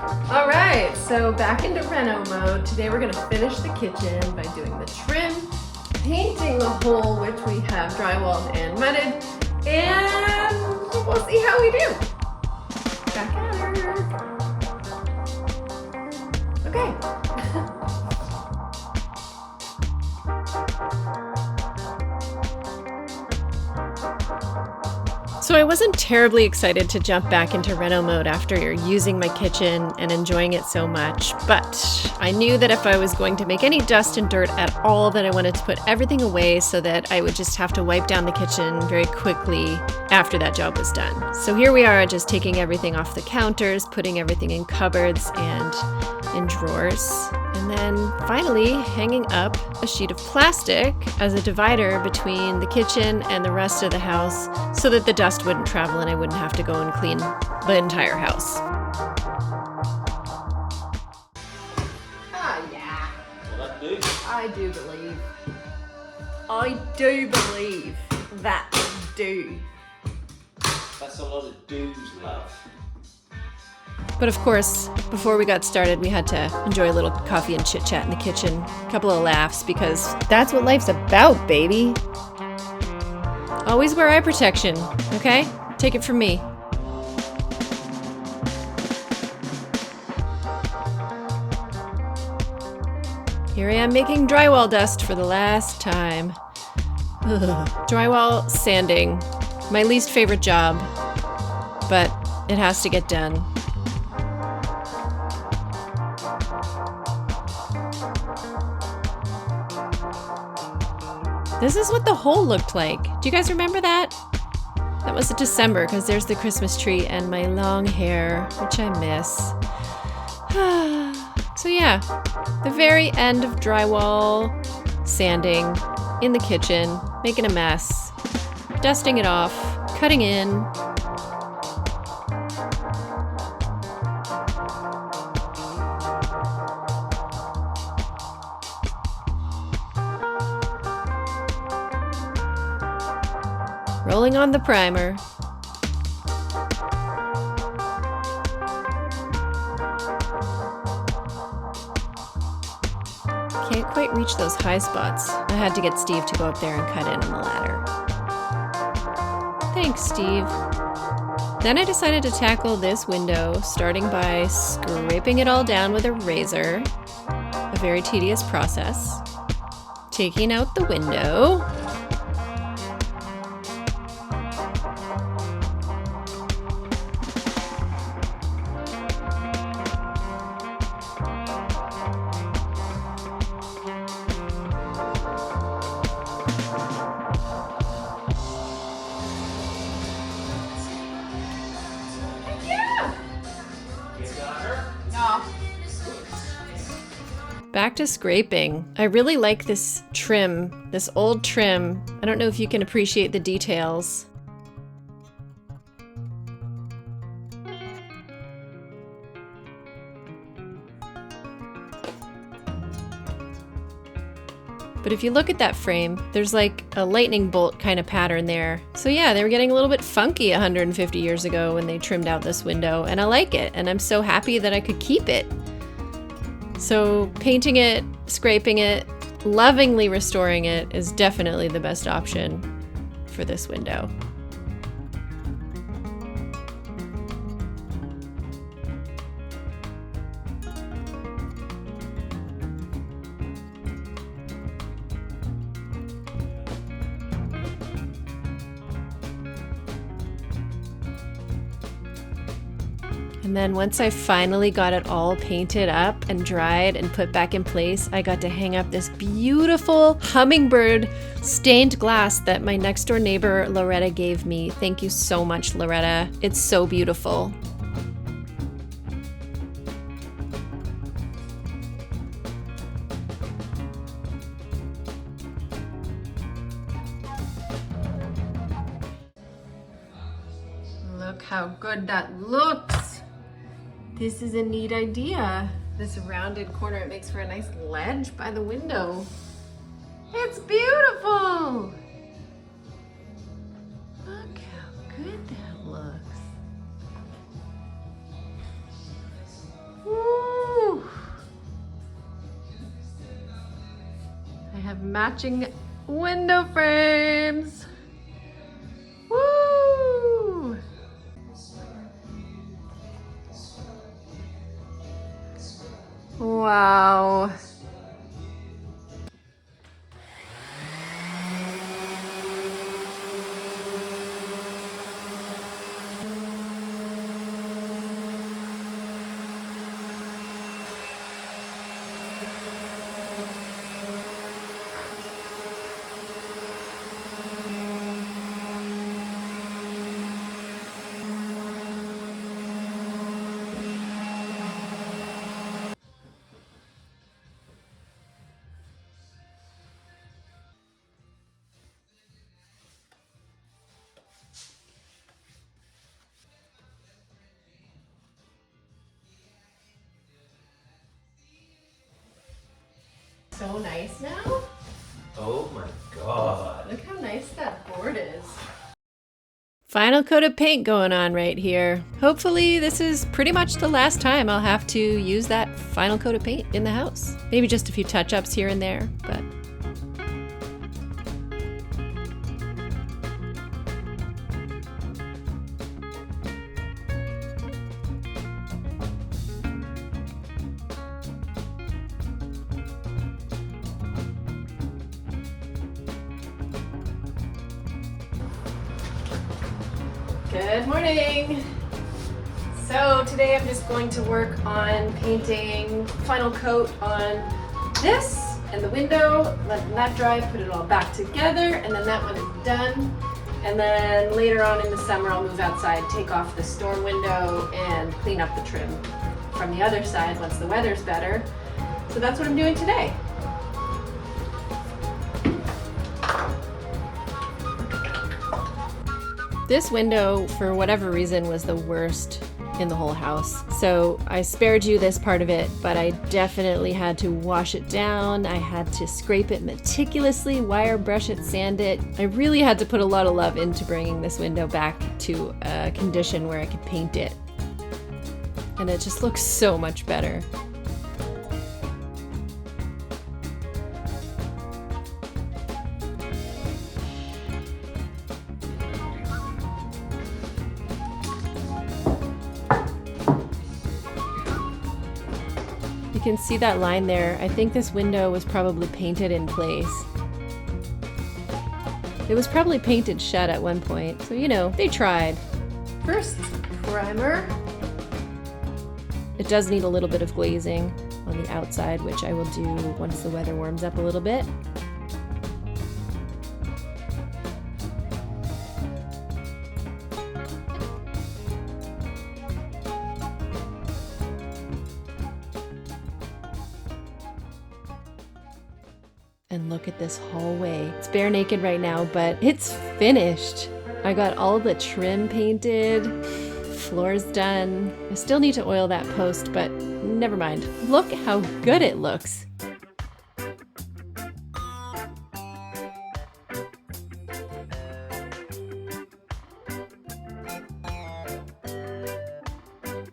All right, so back into reno mode. Today we're gonna finish the kitchen by doing the trim, painting the whole, which we have drywalled and mudded, and we'll see how we do. Back at her. Okay. So I wasn't terribly excited to jump back into reno mode after using my kitchen and enjoying it so much, but I knew that if I was going to make any dust and dirt at all, that I wanted to put everything away so that I would just have to wipe down the kitchen very quickly after that job was done. So here we are, just taking everything off the counters, putting everything in cupboards and in drawers, and then finally hanging up a sheet of plastic as a divider between the kitchen and the rest of the house so that the dust wouldn't travel and I wouldn't have to go and clean the entire house. Oh yeah. Will that do? I do believe. I do believe that will do. That's a lot of do's, love. But of course, before we got started, we had to enjoy a little coffee and chit-chat in the kitchen. A couple of laughs, because that's what life's about, baby. Always wear eye protection, okay? Take it from me. Here I am making drywall dust for the last time. Ugh. Drywall sanding. My least favorite job, but it has to get done. This is what the hole looked like. Do you guys remember that? That was December, because there's the Christmas tree and my long hair, which I miss. So yeah, the very end of drywall, sanding, in the kitchen, making a mess, dusting it off, cutting in. Rolling on the primer. Can't quite reach those high spots. I had to get Steve to go up there and cut in on the ladder. Thanks, Steve. Then I decided to tackle this window, starting by scraping it all down with a razor. A very tedious process. Taking out the window. Back to scraping. I really like this trim, this old trim. I don't know if you can appreciate the details. But if you look at that frame, there's like a lightning bolt kind of pattern there. So yeah, they were getting a little bit funky 150 years ago when they trimmed out this window, and I like it, and I'm so happy that I could keep it. So painting it, scraping it, lovingly restoring it is definitely the best option for this window. And then once I finally got it all painted up and dried and put back in place, I got to hang up this beautiful hummingbird stained glass that my next door neighbor Loretta gave me. Thank you so much, Loretta. It's so beautiful. Look how good that looks. This is a neat idea. This rounded corner, it makes for a nice ledge by the window. It's beautiful. Look how good that looks. matching window frames. Woo! Wow. So nice now. Oh my god. Look how nice that board is. Final coat of paint going on right here. Hopefully this is pretty much the last time I'll have to use that final coat of paint in the house. Maybe just a few touch-ups here and there, but good morning! So today I'm just going to work on painting final coat on this and the window, letting that dry, put it all back together, and then that one is done. And then later on in the summer I'll move outside, take off the storm window, and clean up the trim from the other side once the weather's better. So that's what I'm doing today. This window, for whatever reason, was the worst in the whole house. So I spared you this part of it, but I definitely had to wash it down. I had to scrape it meticulously, wire brush it, sand it. I really had to put a lot of love into bringing this window back to a condition where I could paint it. And it just looks so much better. You can see that line there. I think this window was probably painted in place. It was probably painted shut at one point, so you know, they tried. First, primer. It does need a little bit of glazing on the outside, which I will do once the weather warms up a little bit. And look at this hallway. It's bare naked right now, but it's finished. I got all the trim painted, floor's done. I still need to oil that post, but never mind. Look how good it looks.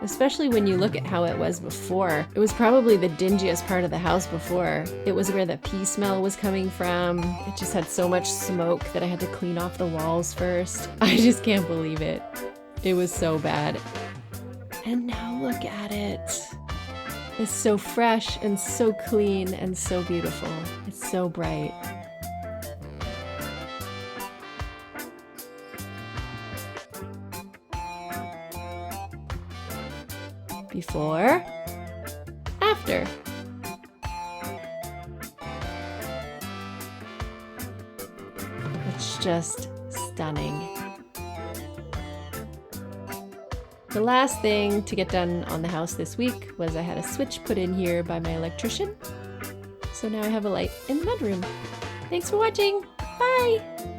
Especially when you look at how it was before. It was probably the dingiest part of the house before. It was where the pea smell was coming from. It just had so much smoke that I had to clean off the walls first. I just can't believe it. It was so bad. And now look at it. It's so fresh and so clean and so beautiful. It's so bright. Before, after. It's just stunning. The last thing to get done on the house this week was I had a switch put in here by my electrician. So now I have a light in the bedroom. Thanks for watching. Bye!